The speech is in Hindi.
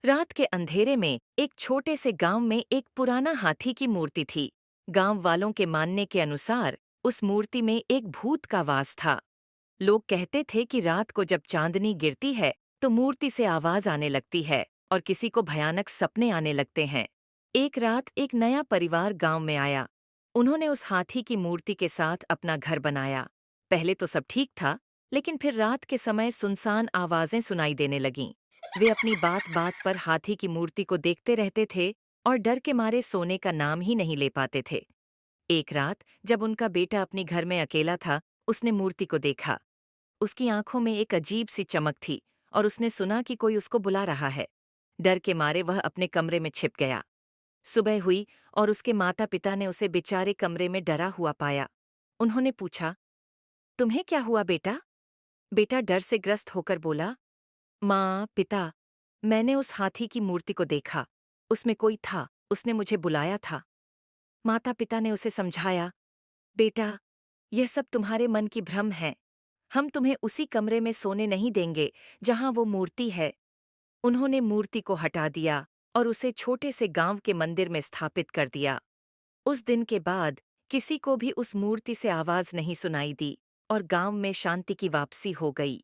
रात के अंधेरे में एक छोटे से गांव में एक पुराना हाथी की मूर्ति थी। गांव वालों के मानने के अनुसार उस मूर्ति में एक भूत का वास था। लोग कहते थे कि रात को जब चांदनी गिरती है तो मूर्ति से आवाज आने लगती है और किसी को भयानक सपने आने लगते हैं। एक रात एक नया परिवार गांव में आया। उन्होंने उस हाथी की मूर्ति के साथ अपना घर बनाया। पहले तो सब ठीक था, लेकिन फिर रात के समय सुनसान आवाजें सुनाई देने लगीं। वे अपनी बात बात पर हाथी की मूर्ति को देखते रहते थे और डर के मारे सोने का नाम ही नहीं ले पाते थे। एक रात जब उनका बेटा अपने घर में अकेला था, उसने मूर्ति को देखा। उसकी आंखों में एक अजीब सी चमक थी और उसने सुना कि कोई उसको बुला रहा है। डर के मारे वह अपने कमरे में छिप गया। सुबह हुई और उसके माता पिता ने उसे बेचारे कमरे में डरा हुआ पाया। उन्होंने पूछा, तुम्हें क्या हुआ बेटा? बेटा डर से ग्रस्त होकर बोला, माँ, पिता, मैंने उस हाथी की मूर्ति को देखा। उसमें कोई था, उसने मुझे बुलाया था। माता पिता ने उसे समझाया, बेटा, यह सब तुम्हारे मन की भ्रम है। हम तुम्हें उसी कमरे में सोने नहीं देंगे जहां वो मूर्ति है। उन्होंने मूर्ति को हटा दिया और उसे छोटे से गांव के मंदिर में स्थापित कर दिया। उस दिन के बाद किसी को भी उस मूर्ति से आवाज नहीं सुनाई दी और गांव में शांति की वापसी हो गई।